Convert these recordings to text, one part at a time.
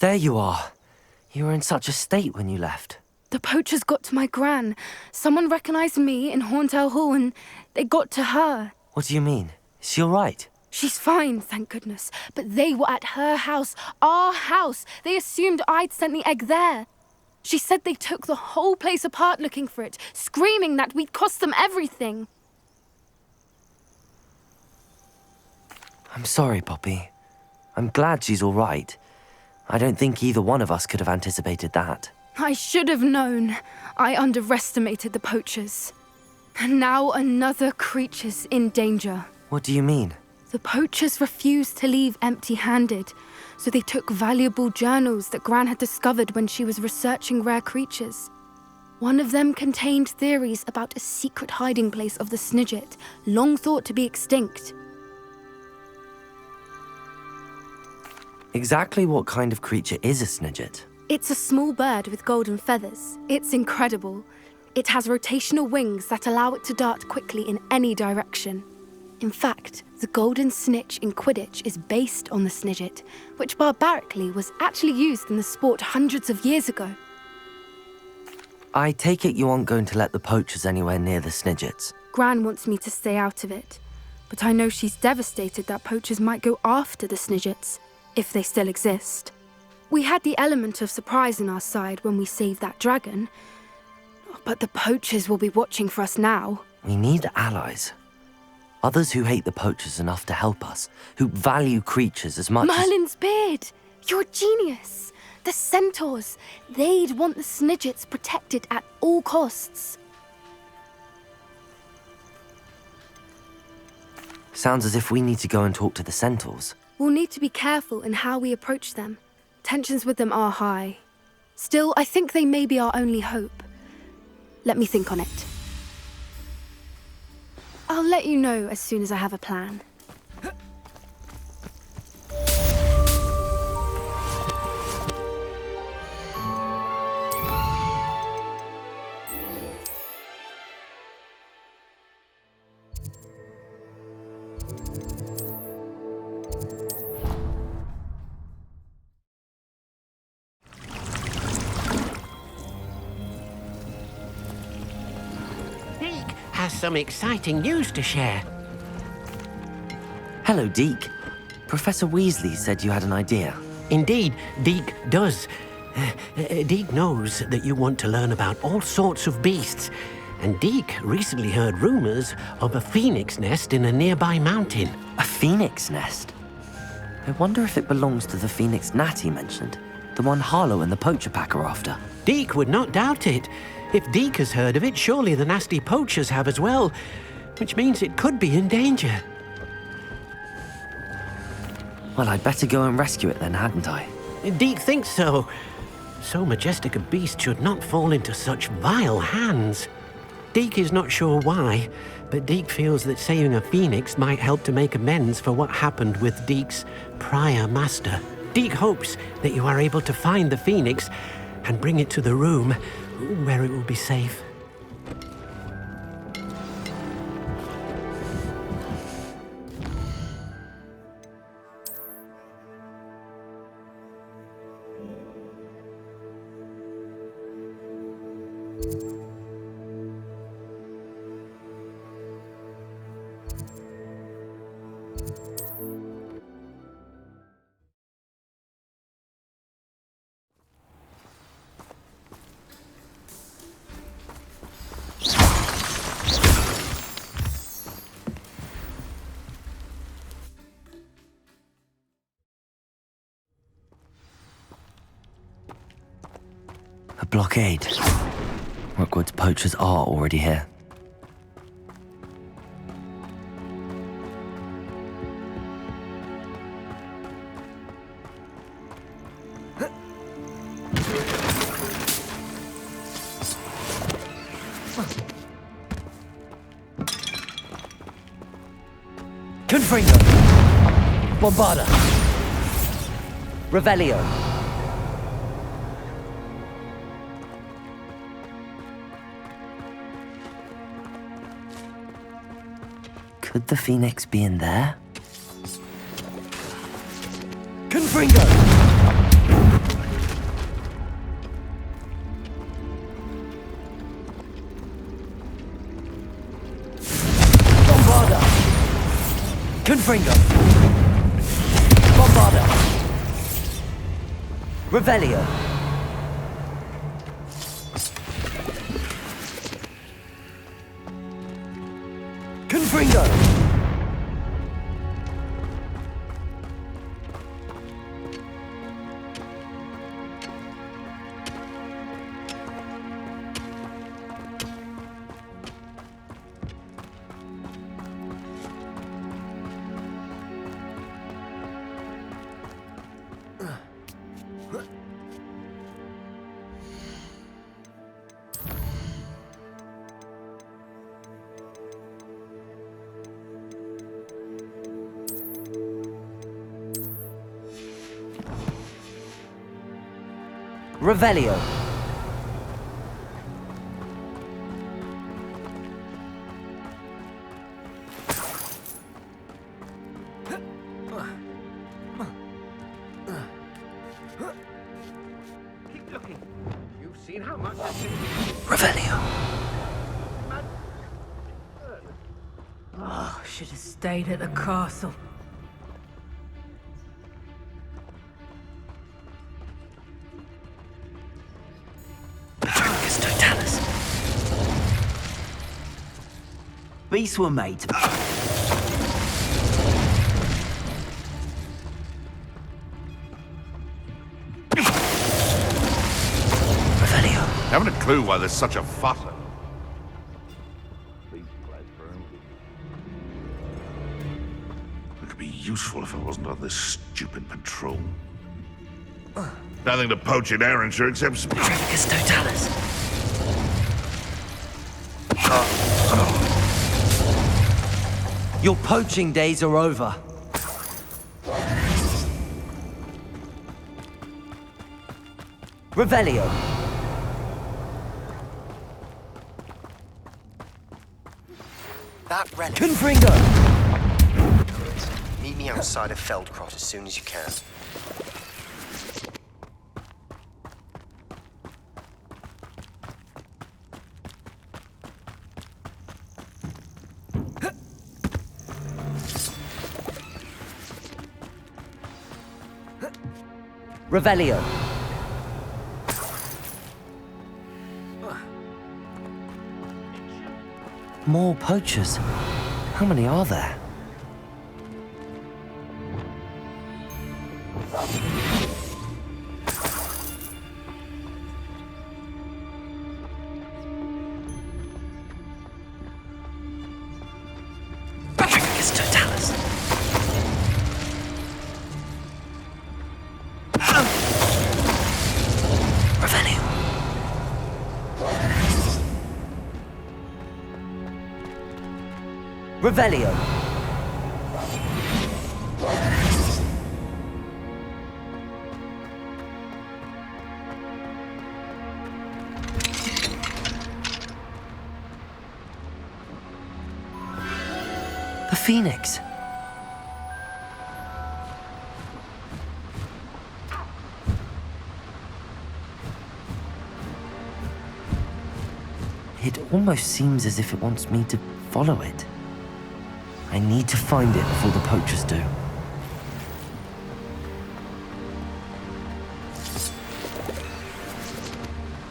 There you are. You were in such a state when you left. The poachers got to my gran. Someone recognized me in Horntail Hall and they got to her. What do you mean? Is she all right? She's fine, thank goodness. But they were at her house, our house. They assumed I'd sent the egg there. She said they took the whole place apart looking for it, screaming that we'd cost them everything. I'm sorry, Poppy. I'm glad she's all right. I don't think either one of us could have anticipated that. I should have known. I underestimated the poachers. And now another creature's in danger. What do you mean? The poachers refused to leave empty-handed, so they took valuable journals that Gran had discovered when she was researching rare creatures. One of them contained theories about a secret hiding place of the Snidget, long thought to be extinct. Exactly what kind of creature is a Snidget? It's a small bird with golden feathers. It's incredible. It has rotational wings that allow it to dart quickly in any direction. In fact, the golden snitch in Quidditch is based on the Snidget, which barbarically was actually used in the sport hundreds of years ago. I take it you aren't going to let the poachers anywhere near the Snidgets. Gran wants me to stay out of it, but I know she's devastated that poachers might go after the Snidgets, if they still exist. We had the element of surprise on our side when we saved that dragon, but the poachers will be watching for us now. We need allies. Others who hate the poachers enough to help us, who value creatures as much Merlin's beard! You're a genius! The centaurs! They'd want the Snidgets protected at all costs. Sounds as if we need to go and talk to the centaurs. We'll need to be careful in how we approach them. Tensions with them are high. Still, I think they may be our only hope. Let me think on it. I'll let you know as soon as I have a plan. Has some exciting news to share. Hello, Deke. Professor Weasley said you had an idea. Indeed, Deke does. Deke knows that you want to learn about all sorts of beasts, and Deke recently heard rumors of a phoenix nest in a nearby mountain. A phoenix nest? I wonder if it belongs to the phoenix gnat he mentioned, the one Harlow and the poacher pack are after. Deke would not doubt it. If Deke has heard of it, surely the nasty poachers have as well, which means it could be in danger. Well, I'd better go and rescue it then, hadn't I? Deke thinks so. So majestic a beast should not fall into such vile hands. Deke is not sure why, but Deke feels that saving a phoenix might help to make amends for what happened with Deke's prior master. Deke hopes that you are able to find the phoenix and bring it to the room where it will be safe. A blockade. Rookwood's poachers are already here. Confringo! Bombarda! Revelio! Could the phoenix be in there? Confringo! Confringo. Bombarda. Revelio. Confringo. Revelio. Keep looking. You've seen how much Revelio. Oh, should have stayed at the castle. Totalis. Beasts were made to... Revelio. Haven't a clue why there's such a futter. It could be useful if I wasn't on this stupid patrol. Nothing to poach in Arranshire except some... Tricus Totalis. Your poaching days are over. Revelio. That relic. Confringo. Meet me outside of Feldcrot as soon as you can. Revelio. More poachers. How many are there? Tricus Totalis. Revelio. Revelio. The Phoenix. It almost seems as if it wants me to follow it. I need to find it before the poachers do.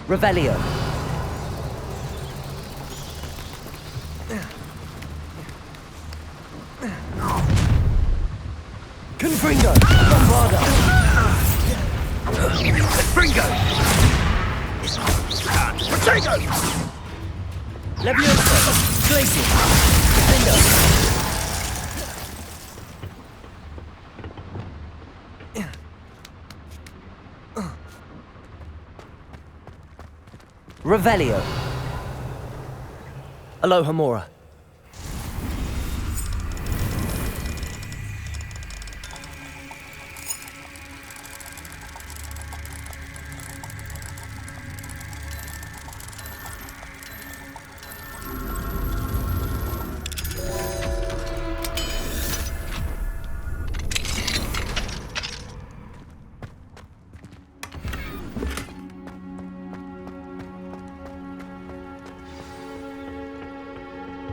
Revelio. Confringo. Bombarda. Confringo. Potato. Leviosa. Glacial. Confringo. Revelio. Alohomora.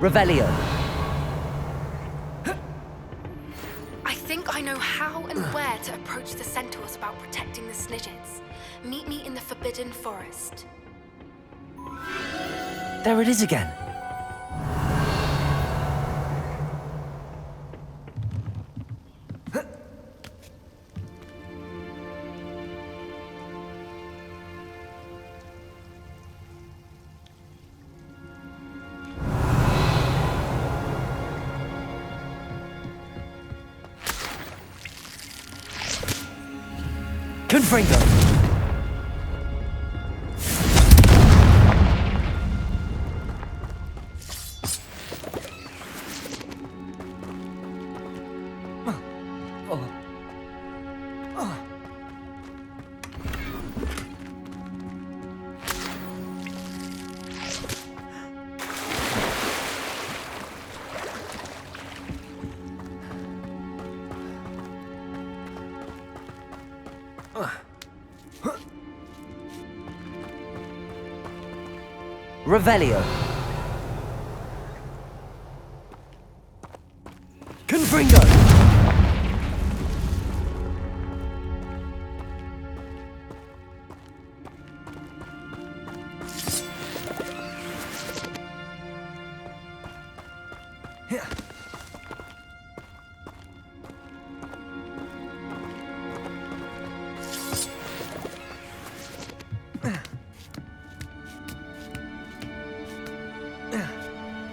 Revelio. to approach the centaurs about protecting the Snidgets. Meet me in the Forbidden Forest. There it is again. Confringo! Revelio. Confringo.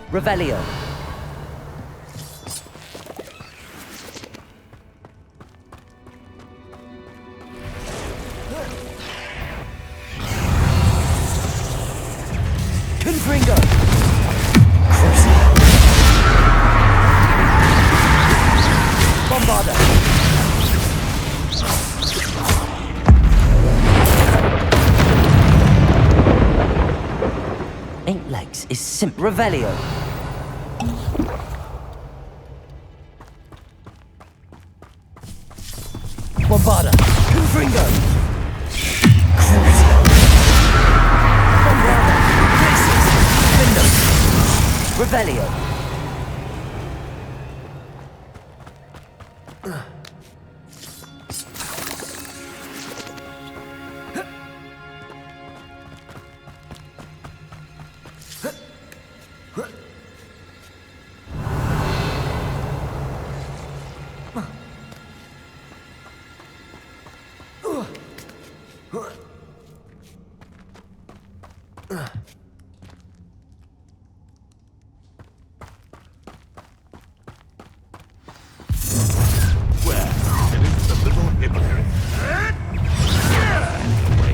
Revelio. Confringo. Bombarda. Eight legs is Revelio. Bombarda. Confringo. Bombarda. Places. Window. Revelio.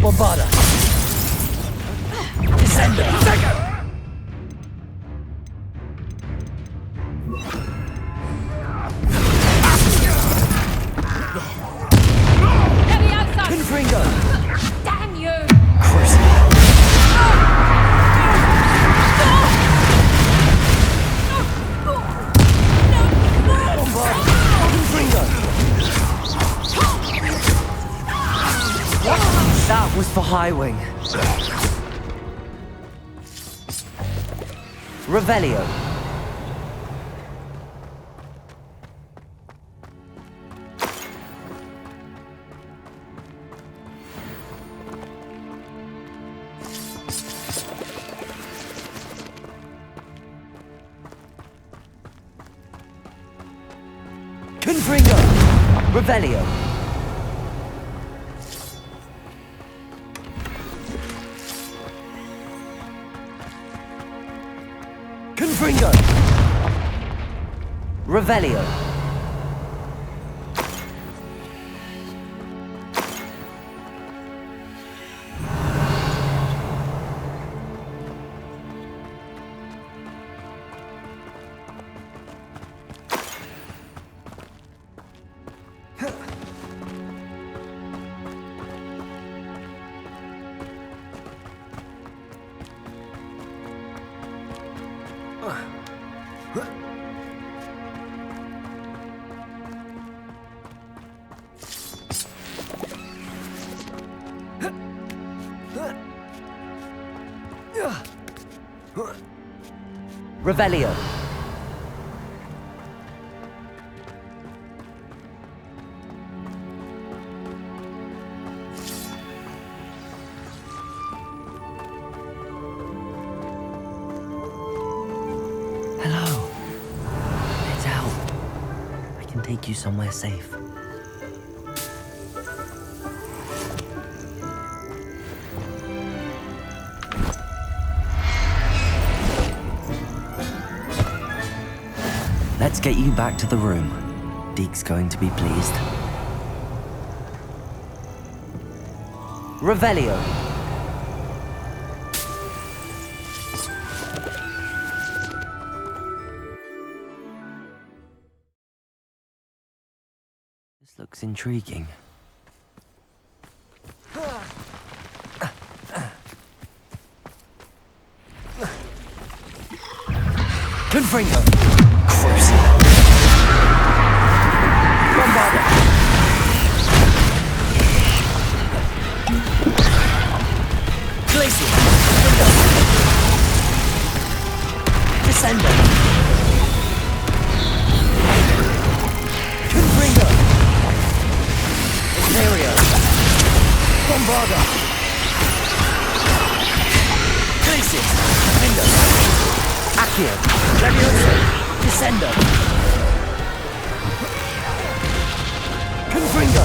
Bombarda. Descender. Confringo. Damn you! That was for High Wing. Revelio. Confringo. Revelio. Confringo. Revelio. Revelio. take you somewhere safe. Let's get you back to the room. Deke's going to be pleased. Revelio. This looks intriguing. Confringo! Crucible! Bombarda! Glacier! Window! Descender! Confringo! Ontario! Bombarda! Glacier! Window! Accio! Leviosa! Descender! Confringo!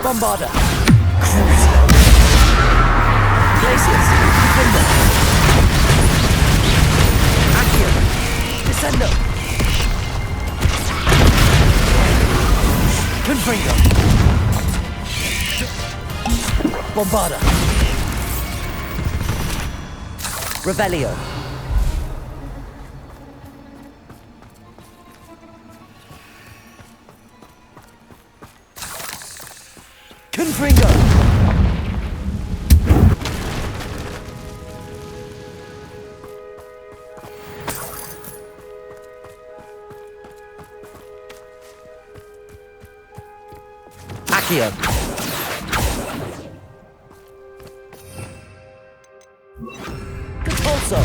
Bombarda! Cruiser! Glaciers! Defender! Accio! Descender! Confringo! Bombarda! Revelio! Confringo! Accio! Capulso!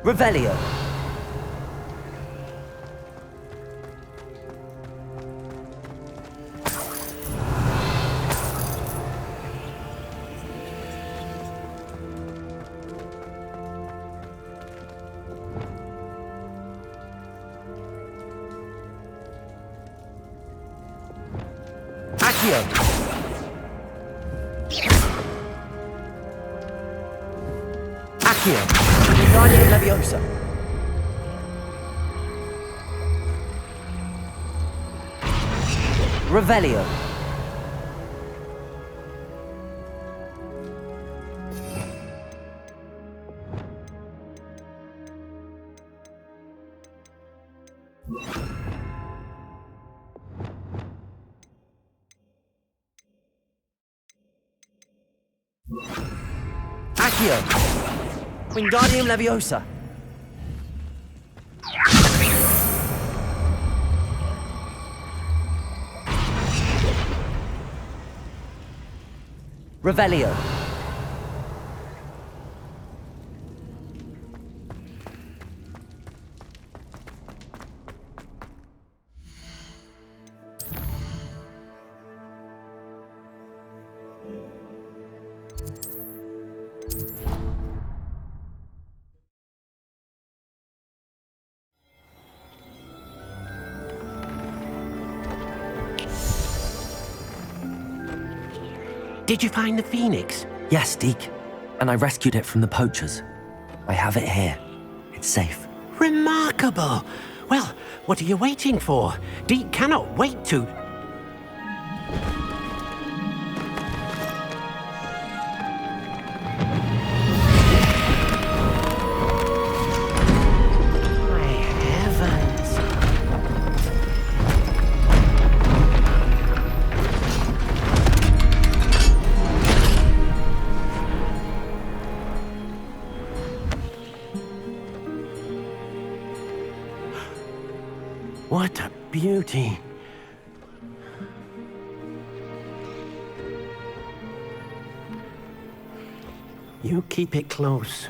Revelio. Accio. Accio. Guardia Leviosa. Revelio. Accio. Wingardium Leviosa. Revelio. Did you find the Phoenix? Yes, Deke. And I rescued it from the poachers. I have it here. It's safe. Remarkable! Well, what are you waiting for? Deke cannot wait to... My heavens! What a beauty! You keep it close.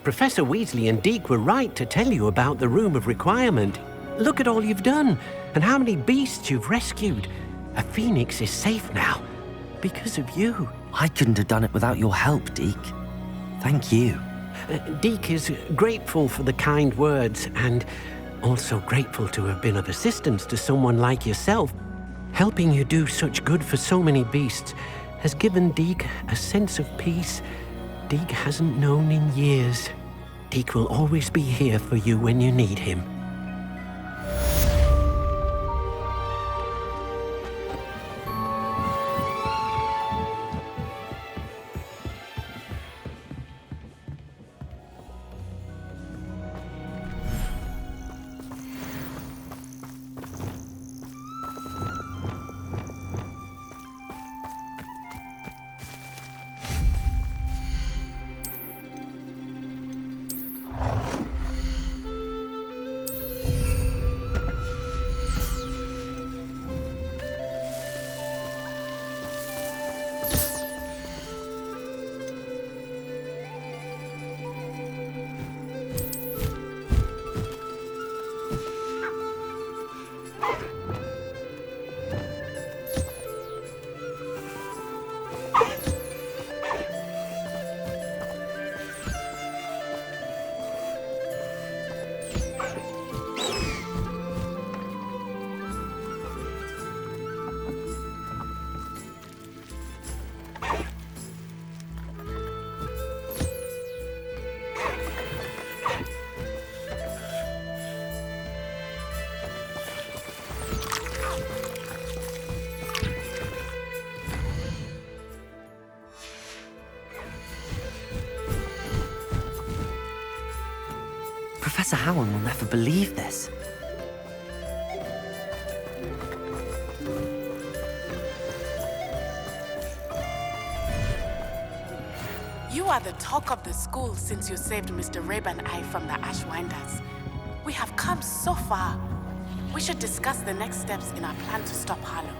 Professor Weasley and Deke were right to tell you about the Room of Requirement. Look at all you've done, and how many beasts you've rescued. A phoenix is safe now, because of you. I couldn't have done it without your help, Deke. Thank you. Deke is grateful for the kind words, and also grateful to have been of assistance to someone like yourself. Helping you do such good for so many beasts has given Deke a sense of peace Deke hasn't known in years. Deke will always be here for you when you need him. Professor Howard will never believe this. You are the talk of the school since you saved Mr. Rabe and I from the Ashwinders. We have come so far. We should discuss the next steps in our plan to stop Harlow.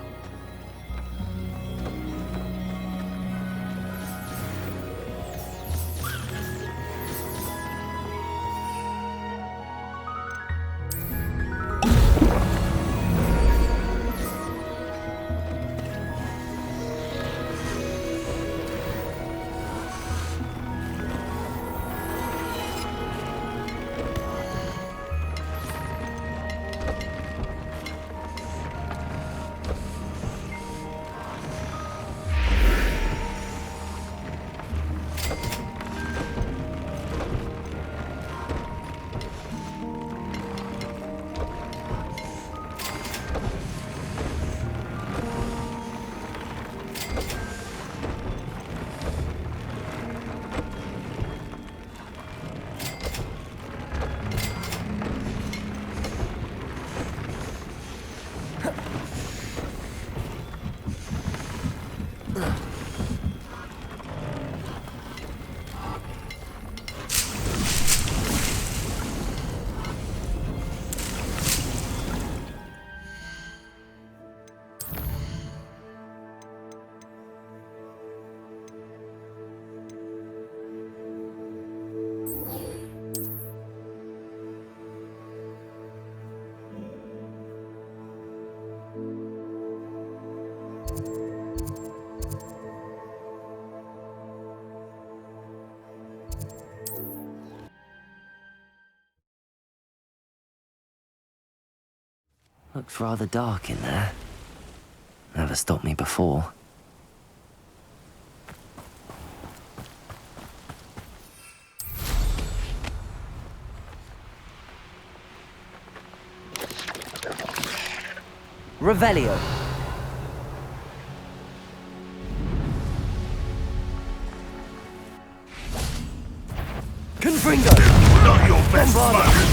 Looks rather dark in there. Never stopped me before. Revelio. Confringo. Not your best moment.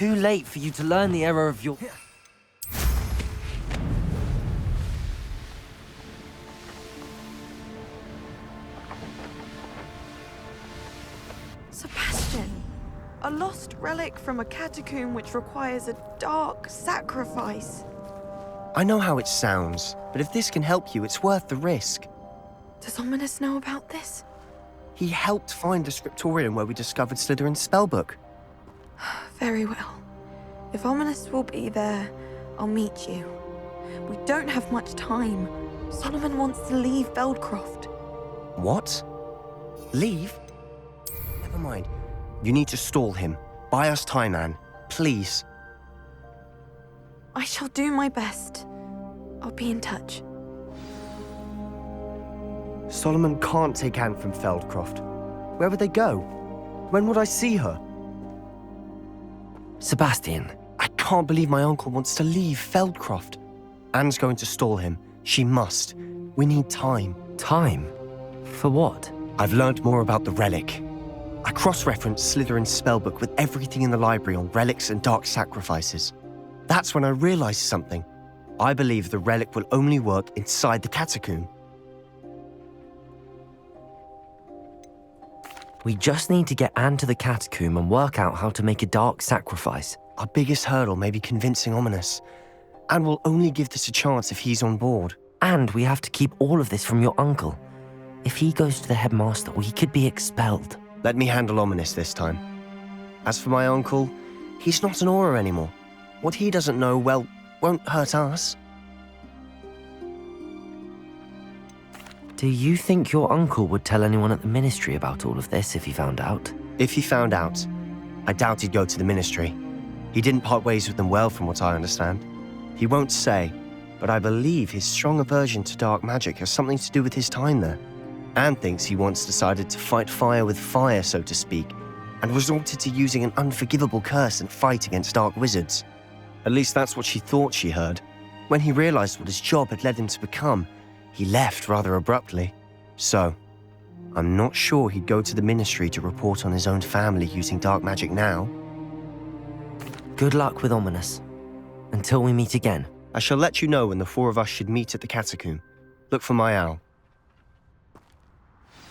too late for you to learn the error of your... Sebastian, a lost relic from a catacomb which requires a dark sacrifice. I know how it sounds, but if this can help you, it's worth the risk. Does Ominous know about this? He helped find the scriptorium where we discovered Slytherin's spellbook. Very well. If Ominous will be there, I'll meet you. We don't have much time. Solomon wants to leave Beldcroft. What? Leave? Never mind. You need to stall him. Buy us time, Anne. Please. I shall do my best. I'll be in touch. Solomon can't take Anne from Feldcroft. Where would they go? When would I see her? Sebastian. I can't believe my uncle wants to leave Feldcroft. Anne's going to stall him. She must. We need time. Time? For what? I've learned more about the relic. I cross-referenced Slytherin's spellbook with everything in the library on relics and dark sacrifices. That's when I realized something. I believe the relic will only work inside the catacomb. We just need to get Anne to the catacomb and work out how to make a dark sacrifice. Our biggest hurdle may be convincing Ominous. And we'll only give this a chance if he's on board. And we have to keep all of this from your uncle. If he goes to the headmaster, we could be expelled. Let me handle Ominous this time. As for my uncle, he's not an Auror anymore. What he doesn't know, well, won't hurt us. Do you think your uncle would tell anyone at the ministry about all of this if he found out? If he found out, I doubt he'd go to the ministry. He didn't part ways with them well, from what I understand. He won't say, but I believe his strong aversion to dark magic has something to do with his time there. Anne thinks he once decided to fight fire with fire, so to speak, and resorted to using an unforgivable curse and fight against dark wizards. At least that's what she thought she heard. When he realized what his job had led him to become, he left rather abruptly. So, I'm not sure he'd go to the ministry to report on his own family using dark magic now. Good luck with Ominous. Until we meet again. I shall let you know when the four of us should meet at the catacomb. Look for my owl.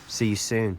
See you soon.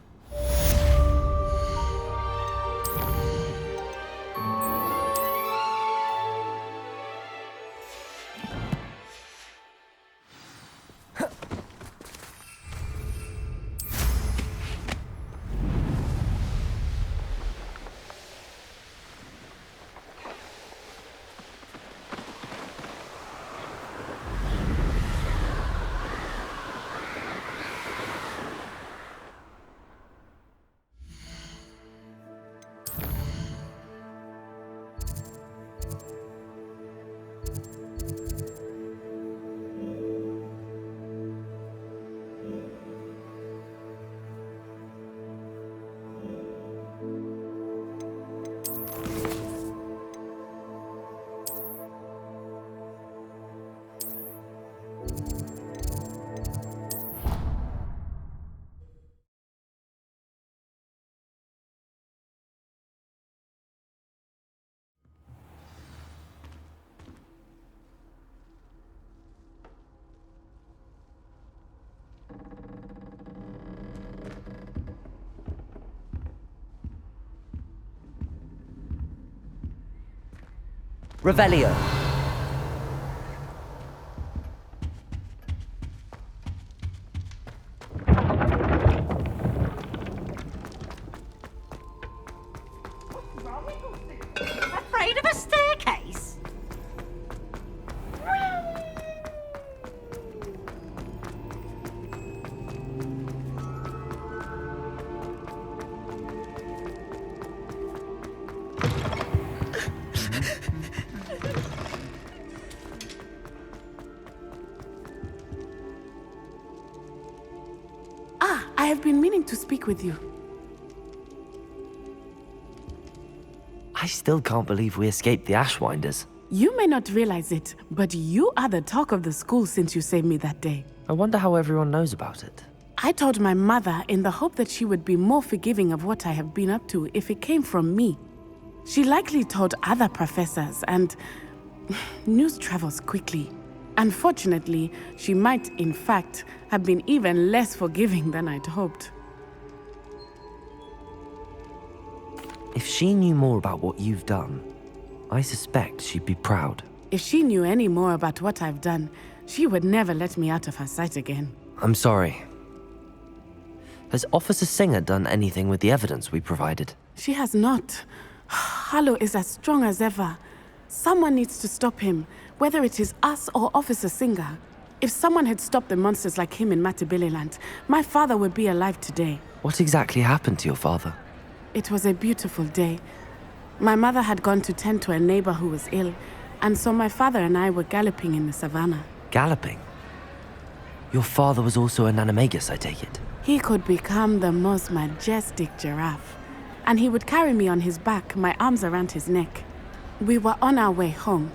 Revelio. Afraid of a staircase? I have been meaning to speak with you. I still can't believe we escaped the Ashwinders. You may not realize it, but you are the talk of the school since you saved me that day. I wonder how everyone knows about it. I told my mother in the hope that she would be more forgiving of what I have been up to if it came from me. She likely told other professors, and news travels quickly. Unfortunately, she might, in fact, have been even less forgiving than I'd hoped. If she knew more about what you've done, I suspect she'd be proud. If she knew any more about what I've done, she would never let me out of her sight again. I'm sorry. Has Officer Singer done anything with the evidence we provided? She has not. Harlow is as strong as ever. Someone needs to stop him, whether it is us or Officer Singer. If someone had stopped the monsters like him in Matabeleland, my father would be alive today. What exactly happened to your father? It was a beautiful day. My mother had gone to tend to a neighbor who was ill, and so my father and I were galloping in the savannah. Galloping? Your father was also an animagus, I take it? He could become the most majestic giraffe, and he would carry me on his back, my arms around his neck. We were on our way home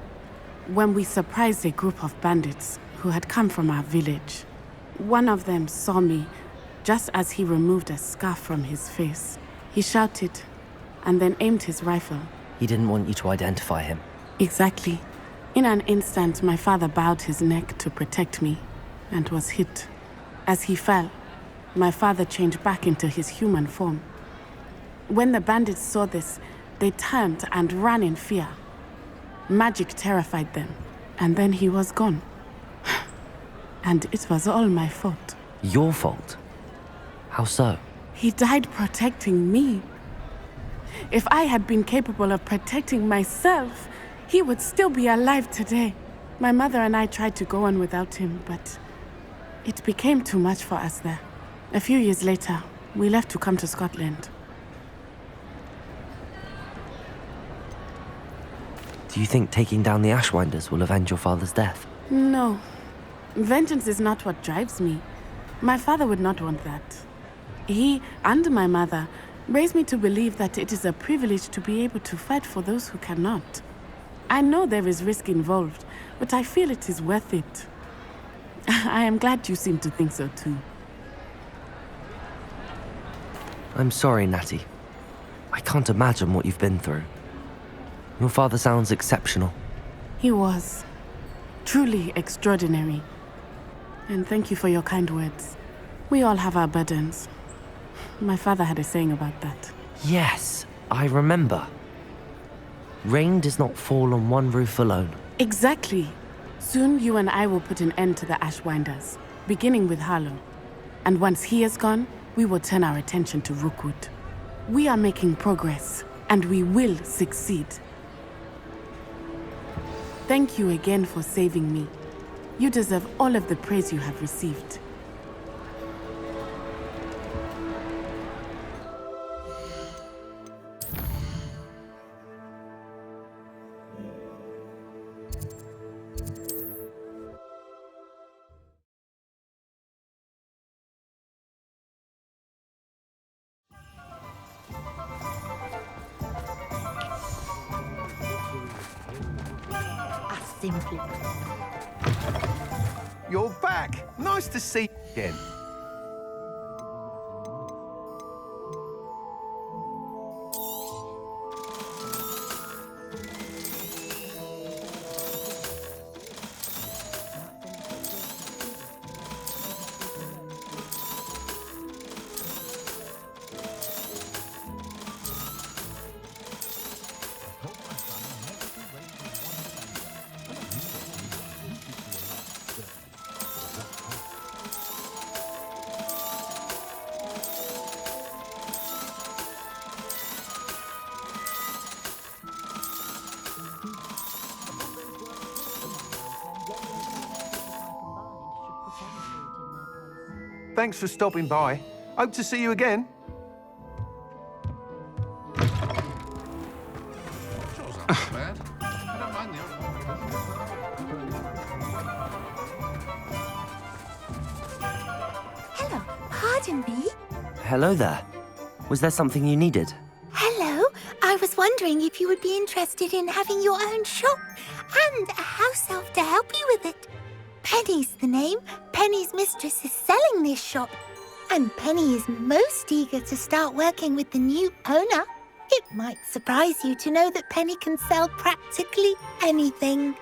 when we surprised a group of bandits who had come from our village. One of them saw me just as he removed a scarf from his face. He shouted and then aimed his rifle. He didn't want you to identify him. Exactly. In an instant, my father bowed his neck to protect me and was hit. As he fell, my father changed back into his human form. When the bandits saw this, they turned and ran in fear. Magic terrified them, and then he was gone. And it was all my fault. Your fault? How so? He died protecting me. If I had been capable of protecting myself, he would still be alive today. My mother and I tried to go on without him, but it became too much for us there. A few years later, we left to come to Scotland. Do you think taking down the Ashwinders will avenge your father's death? No. Vengeance is not what drives me. My father would not want that. He and my mother raised me to believe that it is a privilege to be able to fight for those who cannot. I know there is risk involved, but I feel it is worth it. I am glad you seem to think so too. I'm sorry, Natty. I can't imagine what you've been through. Your father sounds exceptional. He was. Truly extraordinary. And thank you for your kind words. We all have our burdens. My father had a saying about that. Yes, I remember. Rain does not fall on one roof alone. Exactly. Soon you and I will put an end to the Ashwinders, beginning with Harlow. And once he is gone, we will turn our attention to Rookwood. We are making progress, and we will succeed. Thank you again for saving me. You deserve all of the praise you have received. Simply. You're back. Nice to see you again. Thanks for stopping by. Hope to see you again. Hello, pardon me. Hello there. Was there something you needed? Hello, I was wondering if you would be interested in having your own shop and a house elf to help you with it. Penny's the name. Penny's mistress is selling this shop, and Penny is most eager to start working with the new owner. It might surprise you to know that Penny can sell practically anything.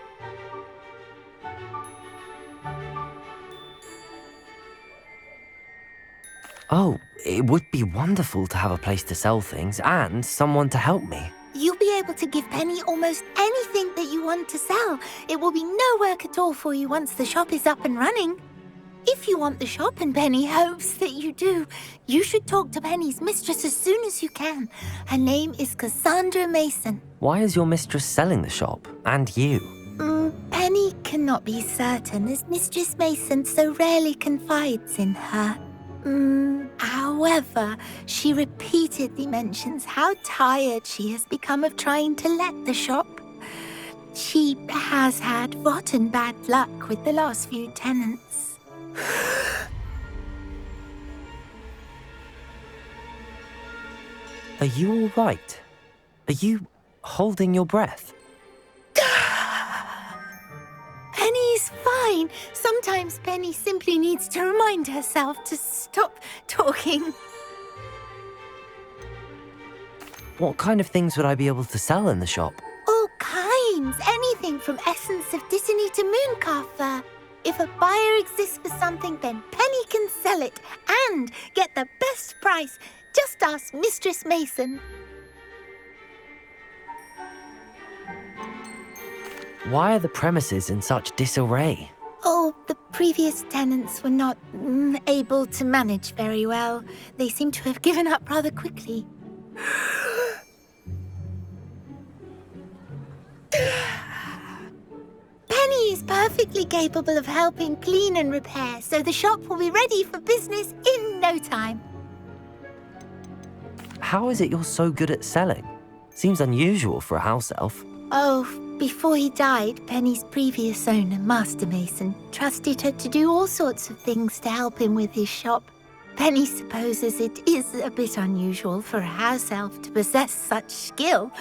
Oh, it would be wonderful to have a place to sell things and someone to help me. You'll be able to give Penny almost anything that you want to sell. It will be no work at all for you once the shop is up and running. If you want the shop and Penny hopes that you do, you should talk to Penny's mistress as soon as you can. Her name is Cassandra Mason. Why is your mistress selling the shop? And you? Penny cannot be certain as Mistress Mason so rarely confides in her. However, she repeatedly mentions how tired she has become of trying to let the shop. She has had rotten bad luck with the last few tenants. Are you all right? Are you holding your breath? Penny's fine. Sometimes Penny simply needs to remind herself to stop talking. What kind of things would I be able to sell in the shop? All kinds. Anything from essence of Disney to mooncalf fur. If a buyer exists for something, then Penny can sell it and get the best price. Just ask Mistress Mason. Why are the premises in such disarray? Oh, the previous tenants were not able to manage very well. They seem to have given up rather quickly. Penny is perfectly capable of helping clean and repair, so the shop will be ready for business in no time. How is it you're so good at selling? Seems unusual for a house elf. Oh, before he died, Penny's previous owner, Master Mason, trusted her to do all sorts of things to help him with his shop. Penny supposes it is a bit unusual for a house elf to possess such skill,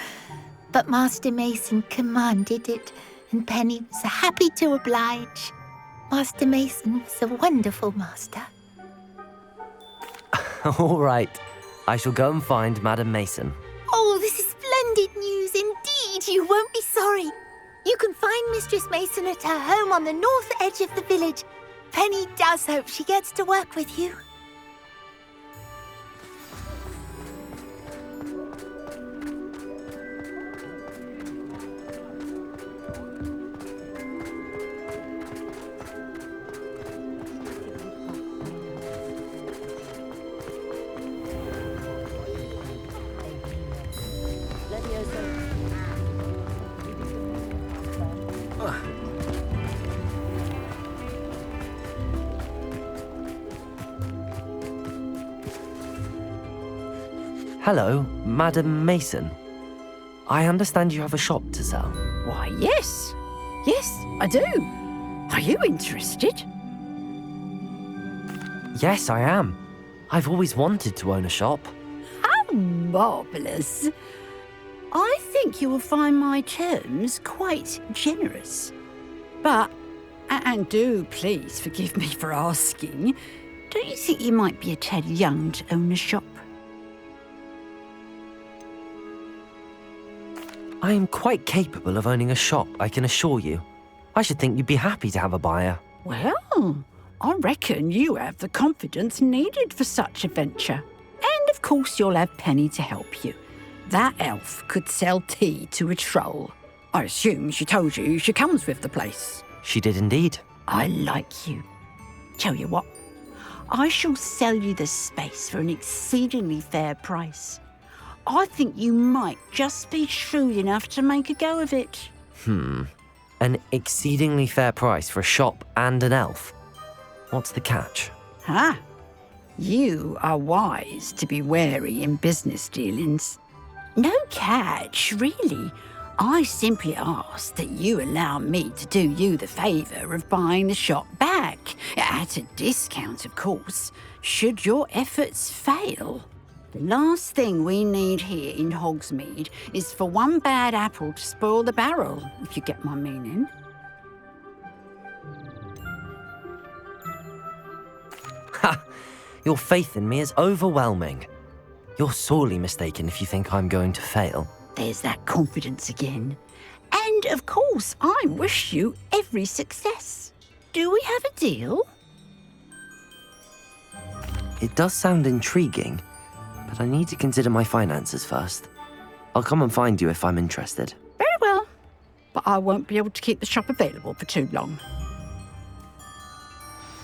but Master Mason commanded it, and Penny was happy to oblige. Master Mason was a wonderful master. All right. I shall go and find Madam Mason. Oh, this is splendid news indeed. You won't be sorry. You can find Mistress Mason at her home on the north edge of the village. Penny does hope she gets to work with you. Hello, Madam Mason. I understand you have a shop to sell. Why, yes. Yes, I do. Are you interested? Yes, I am. I've always wanted to own a shop. How marvellous. I think you will find my terms quite generous. But, and do please forgive me for asking, don't you think you might be a tad young to own a shop? I am quite capable of owning a shop, I can assure you. I should think you'd be happy to have a buyer. Well, I reckon you have the confidence needed for such a venture. And of course you'll have Penny to help you. That elf could sell tea to a troll. I assume she told you she comes with the place. She did indeed. I like you. Tell you what, I shall sell you the space for an exceedingly fair price. I think you might just be shrewd enough to make a go of it. An exceedingly fair price for a shop and an elf. What's the catch? Ah, you are wise to be wary in business dealings. No catch, really. I simply ask that you allow me to do you the favour of buying the shop back, at a discount, of course, should your efforts fail. The last thing we need here in Hogsmeade is for one bad apple to spoil the barrel, if you get my meaning. Ha! Your faith in me is overwhelming. You're sorely mistaken if you think I'm going to fail. There's that confidence again. And of course, I wish you every success. Do we have a deal? It does sound intriguing, but I need to consider my finances first. I'll come and find you if I'm interested. Very well. But I won't be able to keep the shop available for too long.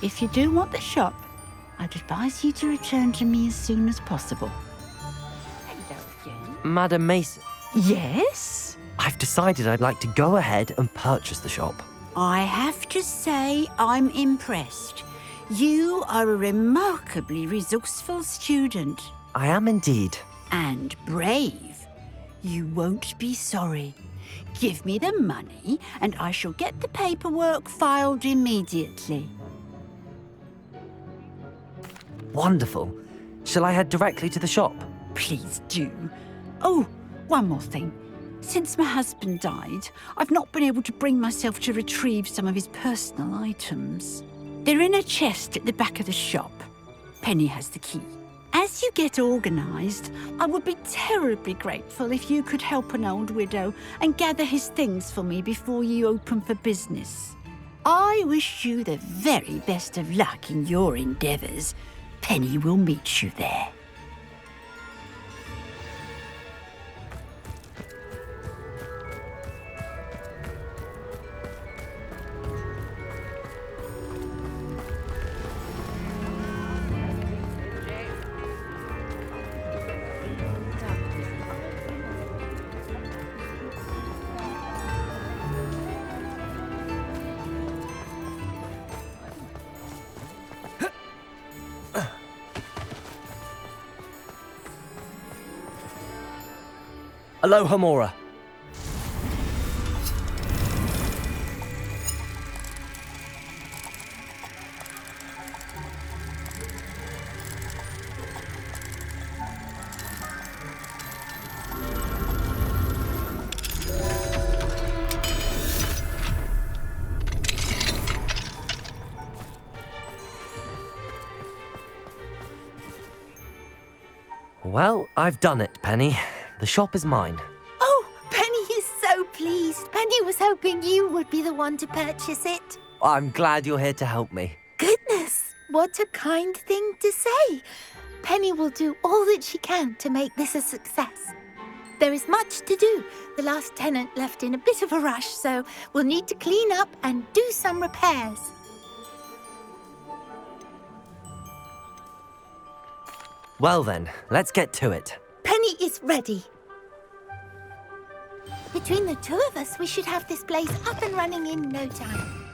If you do want the shop, I'd advise you to return to me as soon as possible. Hello again. Madam Mason, Yes? I've decided I'd like to go ahead and purchase the shop. I have to say I'm impressed. You are a remarkably resourceful student. I am indeed. And brave. You won't be sorry. Give me the money and I shall get the paperwork filed immediately. Wonderful. Shall I head directly to the shop? Please do. Oh, one more thing. Since my husband died, I've not been able to bring myself to retrieve some of his personal items. They're in a chest at the back of the shop. Penny has the key. As you get organised, I would be terribly grateful if you could help an old widow and gather his things for me before you open for business. I wish you the very best of luck in your endeavours. Penny will meet you there. Aloha, Mora. Well, I've done it, Penny. The shop is mine. Oh, Penny is so pleased. Penny was hoping you would be the one to purchase it. I'm glad you're here to help me. Goodness, what a kind thing to say. Penny will do all that she can to make this a success. There is much to do. The last tenant left in a bit of a rush, so we'll need to clean up and do some repairs. Well then, let's get to it. Penny is ready. Between the two of us, we should have this place up and running in no time.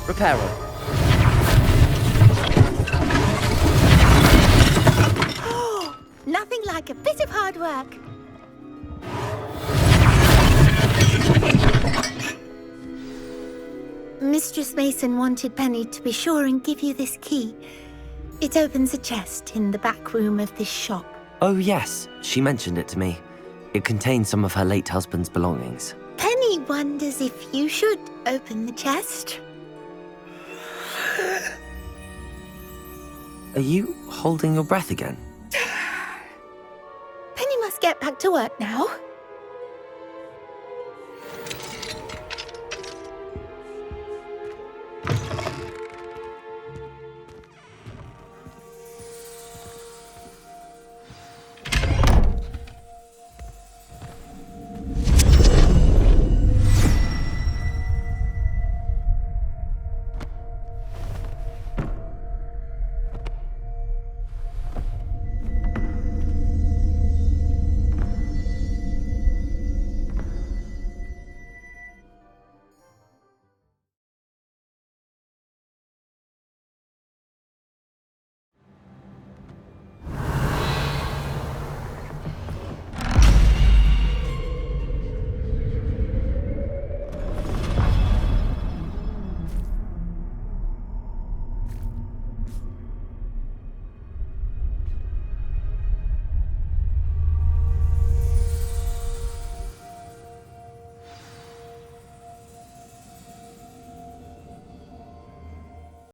Reparo. Oh, nothing like a bit of hard work. Mistress Mason wanted Penny to be sure and give you this key. It opens a chest in the back room of this shop. Oh yes, she mentioned it to me. It contains some of her late husband's belongings. Penny wonders if you should open the chest. Are you holding your breath again? Penny must get back to work now.